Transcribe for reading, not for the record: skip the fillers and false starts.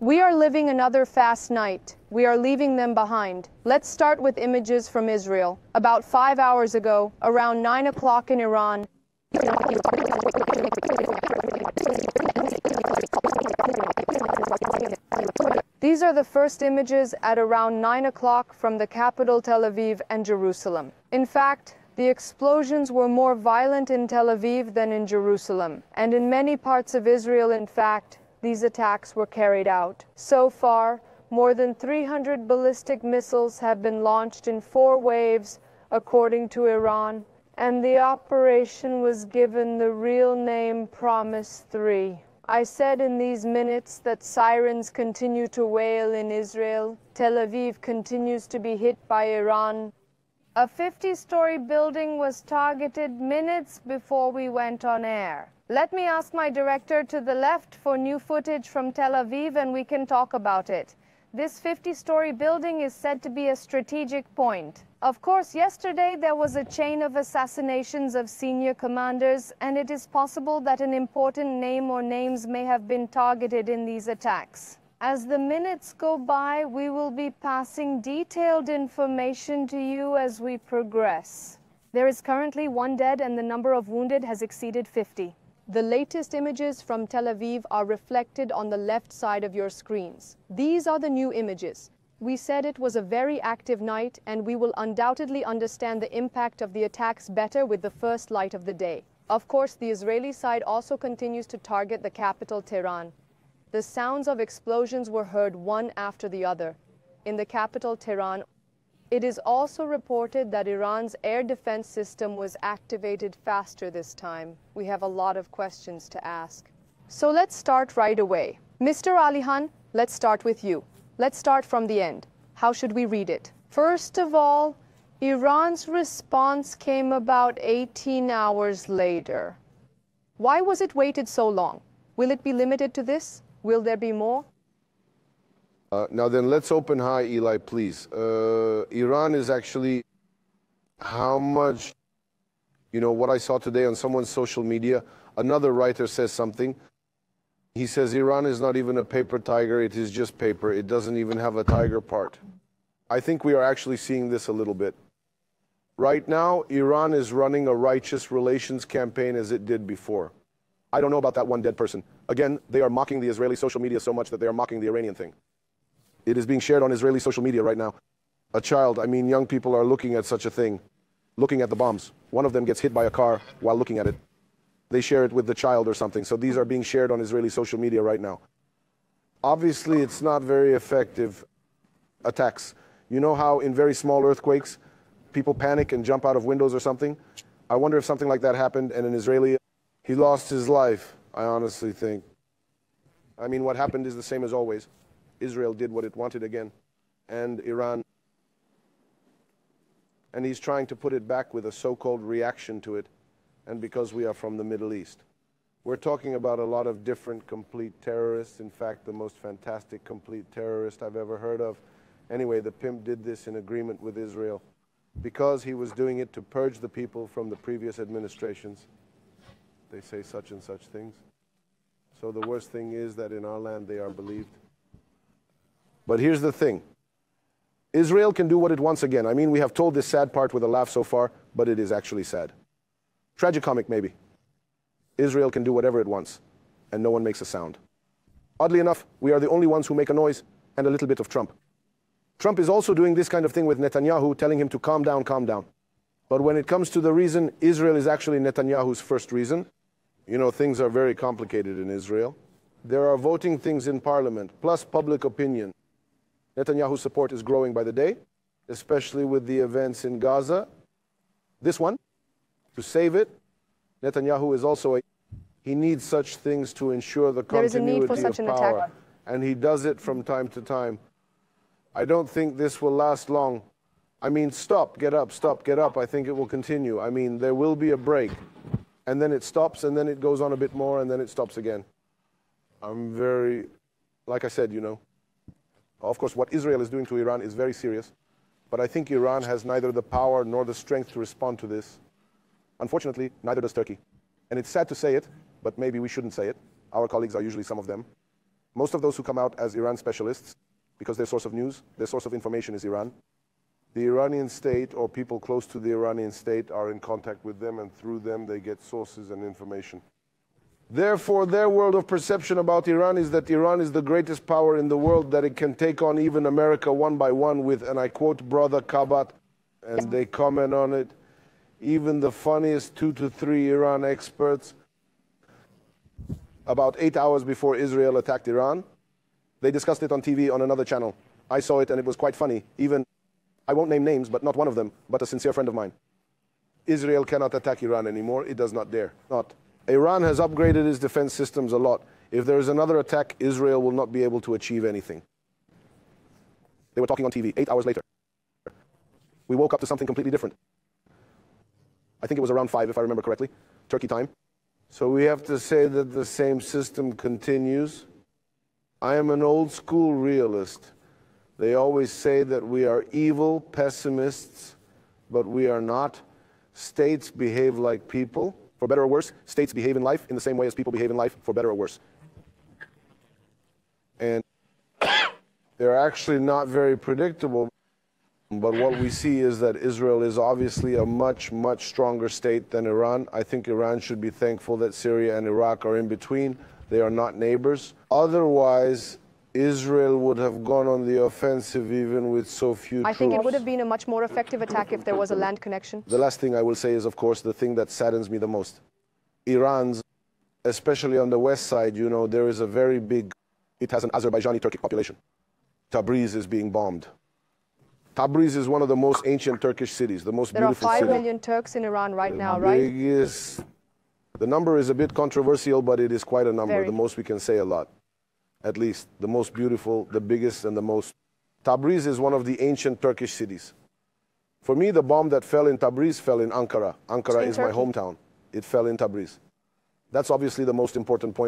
We are living another fast night. We are leaving them behind. Let's start with images from Israel. About 5 hours ago, around 9 o'clock in Iran, these are the first images at around 9 o'clock from the capital Tel Aviv and Jerusalem. In fact, the explosions were more violent in Tel Aviv than in Jerusalem, and in many parts of Israel, in fact, these attacks were carried out. So far, more than 300 ballistic missiles have been launched in 4 waves, according to Iran, and the operation was given the real name Promise 3. I said in these minutes that sirens continue to wail in Israel. Tel Aviv continues to be hit by Iran. A 50-story building was targeted minutes before we went on air. Let me ask my director to the left for new footage from Tel Aviv and we can talk about it. This 50-story building is said to be a strategic point. Of course, yesterday there was a chain of assassinations of senior commanders, and it is possible that an important name or names may have been targeted in these attacks. As the minutes go by, we will be passing detailed information to you as we progress. There is currently 1 dead and the number of wounded has exceeded 50. The latest images from Tel Aviv are reflected on the left side of your screens. These are the new images. We said it was a very active night, and we will undoubtedly understand the impact of the attacks better with the first light of the day. Of course, the Israeli side also continues to target the capital, Tehran. The sounds of explosions were heard one after the other. In the capital, Tehran, it is also reported that Iran's air defense system was activated faster this time. We have a lot of questions to ask. So let's start right away. Mr. Alihan, let's start with you. Let's start from the end. How should we read it? First of all, Iran's response came about 18 hours later. Why was it waited so long? Will it be limited to this? Will there be more? Now then, let's open high, Eli, please. Iran is actually how much, what I saw today on someone's social media, another writer says something. He says Iran is not even a paper tiger, it is just paper. It doesn't even have a tiger part. I think we are actually seeing this a little bit. Right now, Iran is running a righteous relations campaign as it did before. I don't know about that one dead person. Again, they are mocking the Israeli social media so much that they are mocking the Iranian thing. It is being shared on Israeli social media right now. A child, young people are looking at such a thing, looking at the bombs. One of them gets hit by a car while looking at it. They share it with the child or something. So these are being shared on Israeli social media right now. Obviously, it's not very effective attacks. You know how in very small earthquakes, people panic and jump out of windows or something? I wonder if something like that happened and an Israeli, he lost his life, I honestly think. What happened is the same as always. Israel did what it wanted again, and Iran. And he's trying to put it back with a so-called reaction to it, and because we are from the Middle East. We're talking about a lot of different complete terrorists. In fact, the most fantastic complete terrorist I've ever heard of. Anyway, the pimp did this in agreement with Israel because he was doing it to purge the people from the previous administrations. They say such and such things. So the worst thing is that in our land they are believed. But here's the thing. Israel can do what it wants again. We have told this sad part with a laugh so far, but it is actually sad. Tragicomic, maybe. Israel can do whatever it wants, and no one makes a sound. Oddly enough, we are the only ones who make a noise, and a little bit of Trump. Trump is also doing this kind of thing with Netanyahu, telling him to calm down, calm down. But when it comes to the reason, Israel is actually Netanyahu's first reason. Things are very complicated in Israel. There are voting things in parliament, plus public opinion. Netanyahu's support is growing by the day, especially with the events in Gaza. This one, to save it, Netanyahu is also he needs such things to ensure the continuity of power. And he does it from time to time. I don't think this will last long. Stop, get up, I think it will continue. There will be a break. And then it stops, and then it goes on a bit more, and then it stops again. Like I said, of course, what Israel is doing to Iran is very serious. But I think Iran has neither the power nor the strength to respond to this. Unfortunately, neither does Turkey. And it's sad to say it, but maybe we shouldn't say it. Our colleagues are usually some of them. Most of those who come out as Iran specialists, because their source of news, their source of information is Iran. The Iranian state or people close to the Iranian state are in contact with them, and through them they get sources and information. Therefore, their world of perception about Iran is that Iran is the greatest power in the world, that it can take on even America one by one with, and I quote Brother Kabat, and they comment on it, even the funniest 2 to 3 Iran experts, about 8 hours before Israel attacked Iran, they discussed it on TV on another channel. I saw it and it was quite funny. Even, I won't name names, but not one of them, but a sincere friend of mine. Israel cannot attack Iran anymore. It does not dare. Not. Iran has upgraded its defense systems a lot. If there is another attack, Israel will not be able to achieve anything. They were talking on TV 8 hours later. We woke up to something completely different. I think it was around 5, if I remember correctly, Turkey time. So we have to say that the same system continues. I am an old school realist. They always say that we are evil pessimists, but we are not. States behave like people, for better or worse. States behave in life in the same way as people behave in life, for better or worse. And they're actually not very predictable. But what we see is that Israel is obviously a much, much stronger state than Iran. I think Iran should be thankful that Syria and Iraq are in between. They are not neighbors. Otherwise, Israel would have gone on the offensive even with so few troops. I think it would have been a much more effective attack if there was a land connection. The last thing I will say is, of course, the thing that saddens me the most. Iran's, especially on the west side, you know, there is a very big, it has an Azerbaijani Turkic population. Tabriz is being bombed. Tabriz is one of the most ancient Turkish cities, the most beautiful city. There are 5 million Turks in Iran right now, right? The number is a bit controversial, but it is quite a number. The most we can say a lot. At least the most beautiful, the biggest, and the most. Tabriz is one of the ancient Turkish cities. For me, the bomb that fell in Tabriz fell in Ankara. Ankara is my hometown. It fell in Tabriz. That's obviously the most important point.